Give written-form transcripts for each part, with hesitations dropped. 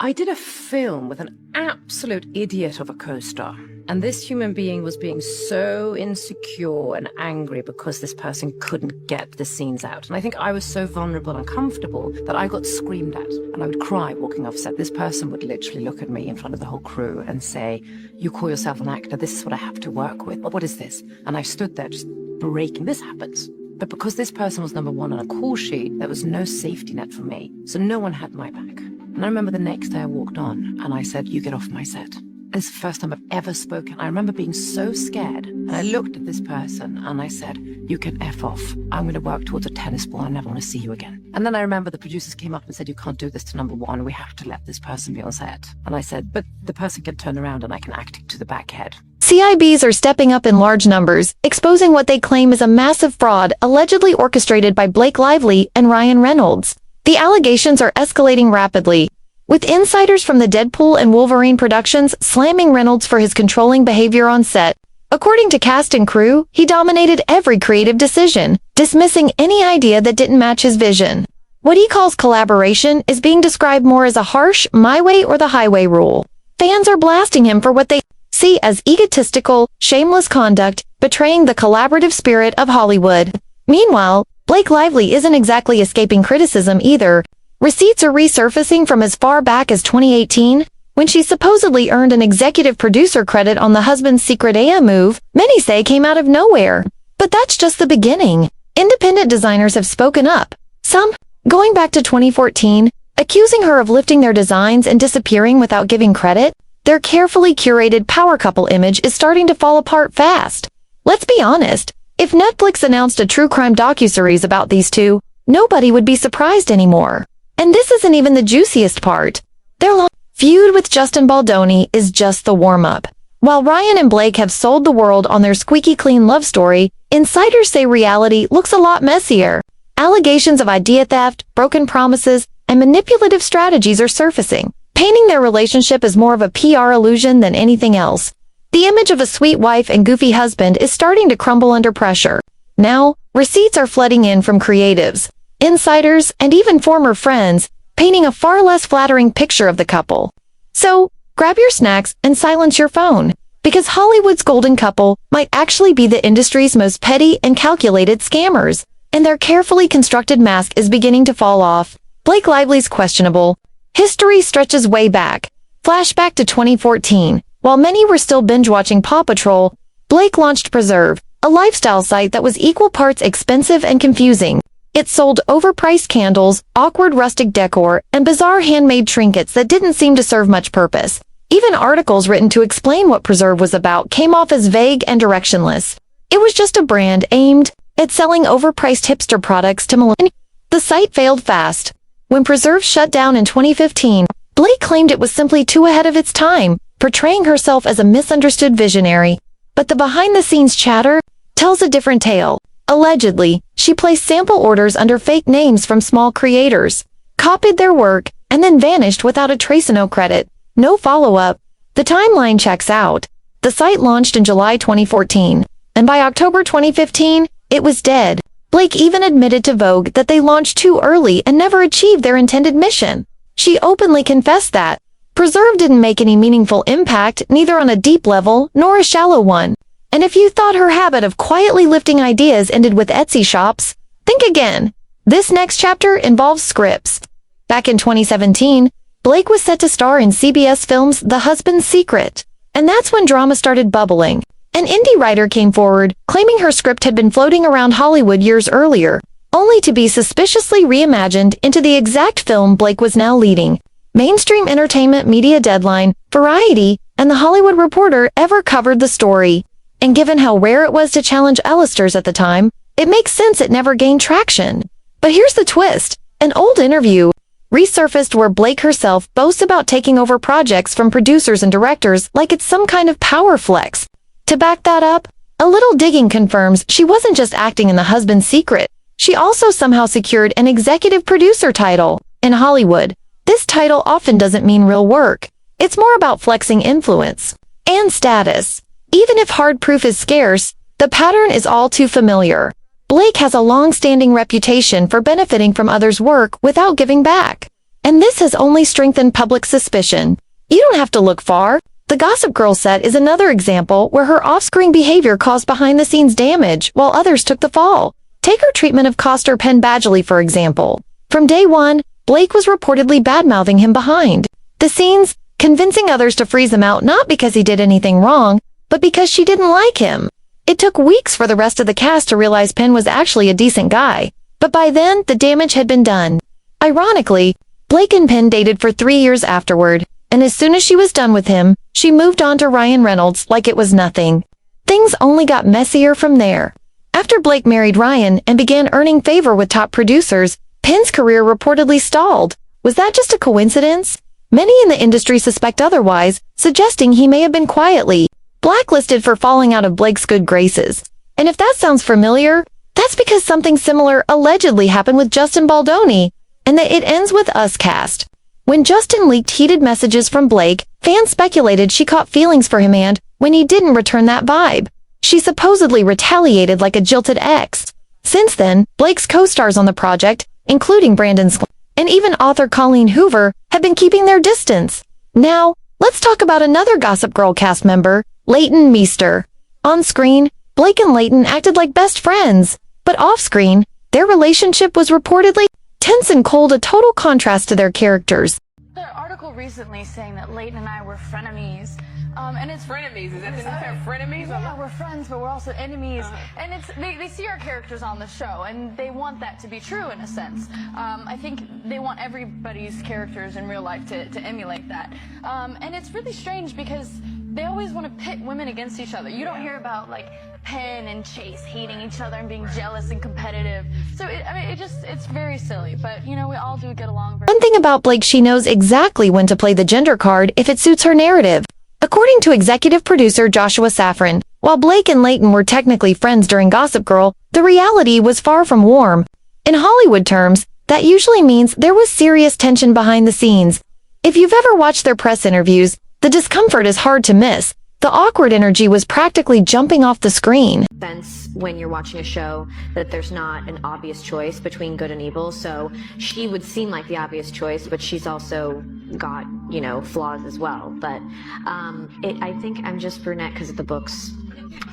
I did a film with an absolute idiot of a co-star, and this human being was being so insecure and angry because this person couldn't get the scenes out. And I think I was so vulnerable and uncomfortable that I got screamed at, and I would cry walking off set. This person would literally look at me in front of the whole crew and say, "You call yourself an actor, this is what I have to work with. What is this?" And I stood there just breaking. This happens. But because this person was number one on a call sheet, there was no safety net for me. So no one had my back. And I remember the next day I walked on and I said, "You get off my set." This is the first time I've ever spoken. I remember being so scared. And I looked at this person and I said, "You can F off. I'm going to work towards a tennis ball. I never want to see you again." And then I remember the producers came up and said, "You can't do this to number one. We have to let this person be on set." And I said, "But the person can turn around and I can act to the back head." CIBs are stepping up in large numbers, exposing what they claim is a massive fraud allegedly orchestrated by Blake Lively and Ryan Reynolds. The allegations are escalating rapidly, with insiders from the Deadpool and Wolverine productions slamming Reynolds for his controlling behavior on set. According to cast and crew, he dominated every creative decision, dismissing any idea that didn't match his vision. What he calls collaboration is being described more as a harsh my way or the highway rule. Fans are blasting him for what they see as egotistical, shameless conduct, betraying the collaborative spirit of Hollywood. Meanwhile, Blake Lively isn't exactly escaping criticism either. Receipts are resurfacing from as far back as 2018, when she supposedly earned an executive producer credit on the husband's secret AM move. Many say came out of nowhere. But that's just the beginning. Independent designers have spoken up, some going back to 2014, accusing her of lifting their designs and disappearing without giving credit. Their carefully curated power couple image is starting to fall apart fast. Let's be honest, if Netflix announced a true crime docuseries about these two, nobody would be surprised anymore. And this isn't even the juiciest part. Their long feud with Justin Baldoni is just the warm-up. While Ryan and Blake have sold the world on their squeaky clean love story, insiders say reality looks a lot messier. Allegations of idea theft, broken promises, and manipulative strategies are surfacing, painting their relationship as more of a PR illusion than anything else. The image of a sweet wife and goofy husband is starting to crumble under pressure. Now, receipts are flooding in from creatives, insiders, and even former friends, painting a far less flattering picture of the couple. So, grab your snacks and silence your phone, because Hollywood's golden couple might actually be the industry's most petty and calculated scammers, and their carefully constructed mask is beginning to fall off. Blake Lively's questionable history stretches way back. Flashback to 2014. While many were still binge-watching Paw Patrol, Blake launched Preserve, a lifestyle site that was equal parts expensive and confusing. It sold overpriced candles, awkward rustic decor, and bizarre handmade trinkets that didn't seem to serve much purpose. Even articles written to explain what Preserve was about came off as vague and directionless. It was just a brand aimed at selling overpriced hipster products to millennials. The site failed fast. When Preserve shut down in 2015, Blake claimed it was simply too ahead of its time, portraying herself as a misunderstood visionary. But the behind-the-scenes chatter tells a different tale. Allegedly, she placed sample orders under fake names from small creators, copied their work, and then vanished without a trace and no credit. No follow-up. The timeline checks out. The site launched in July 2014, and by October 2015, it was dead. Blake even admitted to Vogue that they launched too early and never achieved their intended mission. She openly confessed that Preserve didn't make any meaningful impact, neither on a deep level nor a shallow one. And if you thought her habit of quietly lifting ideas ended with Etsy shops, think again. This next chapter involves scripts. Back in 2017, Blake was set to star in CBS Films' The Husband's Secret. And that's when drama started bubbling. An indie writer came forward, claiming her script had been floating around Hollywood years earlier, only to be suspiciously reimagined into the exact film Blake was now leading. Mainstream entertainment media Deadline, Variety, and The Hollywood Reporter ever covered the story. And given how rare it was to challenge A-listers at the time, it makes sense it never gained traction. But here's the twist. An old interview resurfaced where Blake herself boasts about taking over projects from producers and directors like it's some kind of power flex. To back that up, a little digging confirms she wasn't just acting in The Husband's Secret. She also somehow secured an executive producer title. In Hollywood, this title often doesn't mean real work. It's more about flexing influence and status. Even if hard proof is scarce, the pattern is all too familiar. Blake has a long-standing reputation for benefiting from others' work without giving back. And this has only strengthened public suspicion. You don't have to look far. The Gossip Girl set is another example where her off-screen behavior caused behind-the-scenes damage while others took the fall. Take her treatment of Coster Penn Badgley, for example. From day one, Blake was reportedly bad-mouthing him behind the scenes, convincing others to freeze him out not because he did anything wrong, but because she didn't like him. It took weeks for the rest of the cast to realize Penn was actually a decent guy, but by then, the damage had been done. Ironically, Blake and Penn dated for 3 years afterward, and as soon as she was done with him, she moved on to Ryan Reynolds like it was nothing. Things only got messier from there. After Blake married Ryan and began earning favor with top producers, Penn's career reportedly stalled. Was that just a coincidence? Many in the industry suspect otherwise, suggesting he may have been quietly blacklisted for falling out of Blake's good graces. And if that sounds familiar, that's because something similar allegedly happened with Justin Baldoni, and that it ends with us cast. When Justin leaked heated messages from Blake, fans speculated she caught feelings for him and, when he didn't return that vibe, she supposedly retaliated like a jilted ex. Since then, Blake's co-stars on the project, including Brandon Sklar and even author Colleen Hoover, have been keeping their distance. Now, let's talk about another Gossip Girl cast member, Leighton Meester. On screen, Blake and Leighton acted like best friends, but off-screen, their relationship was reportedly tense and cold, a total contrast to their characters. The article recently saying that Leighton and I were frenemies, and it's frenemies. Is that the term, frenemies? Yeah, we're friends, but we're also enemies. And it's they see our characters on the show, and they want that to be true in a sense. I think they want everybody's characters in real life to emulate that. And it's really strange because they always want to pit women against each other. You don't hear about like Penn and Chase hating each other and being jealous and competitive. So it's very silly, but you know, we all do get along very One thing about Blake, she knows exactly when to play the gender card if it suits her narrative. According to executive producer Joshua Safran, while Blake and Leighton were technically friends during Gossip Girl, the reality was far from warm. In Hollywood terms, that usually means there was serious tension behind the scenes. If you've ever watched their press interviews, the discomfort is hard to miss. The awkward energy was practically jumping off the screen. Sense when you're watching a show that there's not an obvious choice between good and evil. So she would seem like the obvious choice, but she's also got, you know, flaws as well. But I think I'm just brunette because of the books.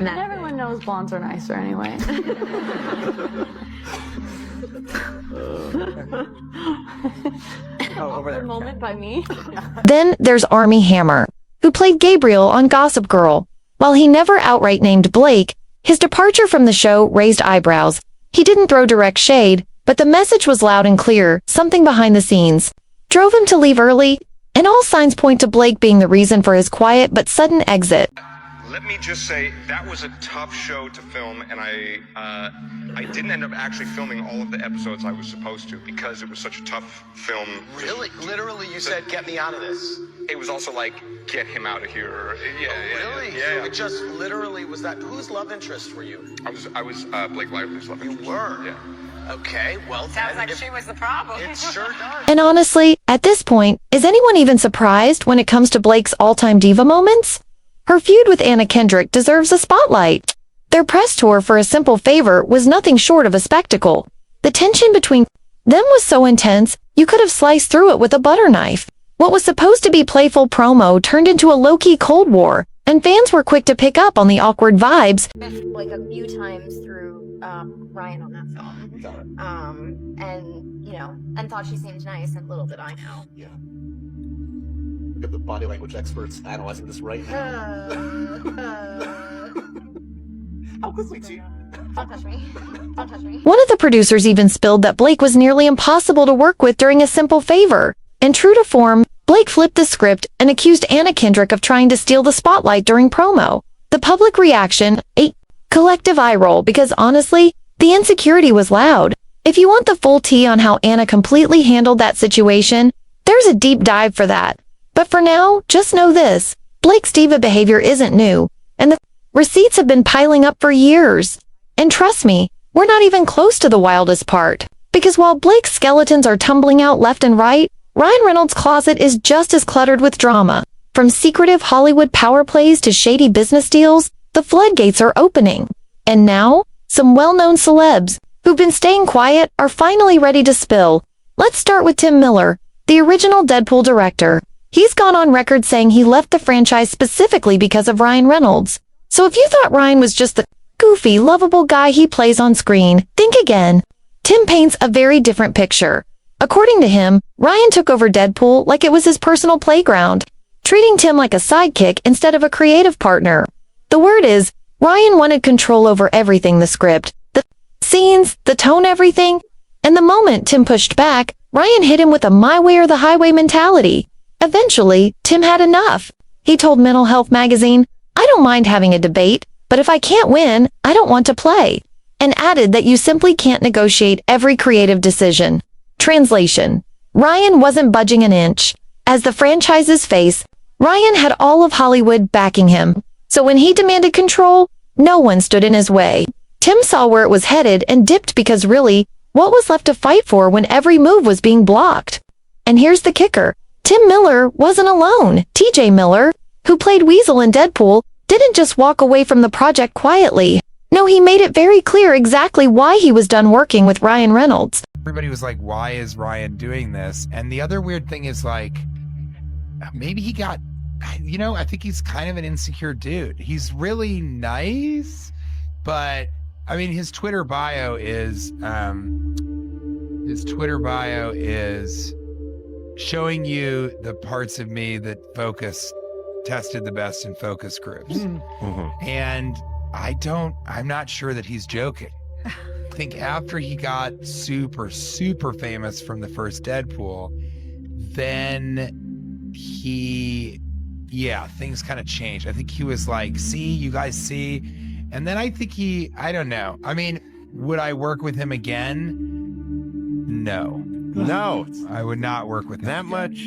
And everyone knows blondes are nicer anyway. Over there. Moment by me. Then there's Armie Hammer, who played Gabriel on Gossip Girl. While he never outright named Blake, his departure from the show raised eyebrows. He didn't throw direct shade, but the message was loud and clear, something behind the scenes drove him to leave early, and all signs point to Blake being the reason for his quiet but sudden exit. Let me just say, that was a tough show to film, and I didn't end up actually filming all of the episodes I was supposed to because it was such a tough film. Really? Literally, you said, get me out of this. It was also like, get him out of here. Yeah, Really? Yeah. So it just literally was that. Whose love interest were you? I was Blake Lively's love interest. You were? Yeah. Okay, well, Sounds like she was the problem. it sure does. And honestly, at this point, is anyone even surprised when it comes to Blake's all-time diva moments? Her feud with Anna Kendrick deserves a spotlight. Their press tour for A Simple Favor was nothing short of a spectacle. The tension between them was so intense, you could have sliced through it with a butter knife. What was supposed to be playful promo turned into a low-key Cold War, and fans were quick to pick up on the awkward vibes. Like a few times through Ryan on that film. Got it. And, you know, and thought she seemed nice, and little did I know. Yeah. Look at the body language experts analyzing this right now. How quickly, too? Don't touch me. Don't touch me. One of the producers even spilled that Blake was nearly impossible to work with during A Simple Favor. And true to form, Blake flipped the script and accused Anna Kendrick of trying to steal the spotlight during promo. The public reaction, a collective eye roll, because honestly, the insecurity was loud. If you want the full tea on how Anna completely handled that situation, there's a deep dive for that. But for now, just know this: Blake's diva behavior isn't new, and the receipts have been piling up for years. And trust me, we're not even close to the wildest part. Because while Blake's skeletons are tumbling out left and right, Ryan Reynolds' closet is just as cluttered with drama. From secretive Hollywood power plays to shady business deals, the floodgates are opening. And now, some well-known celebs who've been staying quiet are finally ready to spill. Let's start with Tim Miller, the original Deadpool director. He's gone on record saying he left the franchise specifically because of Ryan Reynolds. So if you thought Ryan was just the goofy, lovable guy he plays on screen, think again. Tim paints a very different picture. According to him, Ryan took over Deadpool like it was his personal playground, treating Tim like a sidekick instead of a creative partner. The word is, Ryan wanted control over everything: the script, the scenes, the tone, everything. And the moment Tim pushed back, Ryan hit him with a my way or the highway mentality. Eventually, Tim had enough. He told Mental Health magazine, "I don't mind having a debate, but if I can't win, I don't want to play," and added that you simply can't negotiate every creative decision. Translation: Ryan wasn't budging an inch. As the franchise's face, Ryan had all of Hollywood backing him. So when he demanded control, no one stood in his way. Tim saw where it was headed and dipped because really, what was left to fight for when every move was being blocked? And here's the kicker. Tim Miller wasn't alone. TJ Miller, who played Weasel in Deadpool, didn't just walk away from the project quietly. No, he made it very clear exactly why he was done working with Ryan Reynolds. Everybody was like, why is Ryan doing this? And the other weird thing is, like, maybe he got, I think he's kind of an insecure dude. He's really nice, but I mean, his Twitter bio is showing you the parts of me that tested the best in focus groups. And I'm not sure that he's joking. I think after he got super, super famous from the first Deadpool, then things kind of changed. I think he was like, see, you guys see? And then I think I don't know. I mean, would I work with him again? No. No. I would not work with him That again. much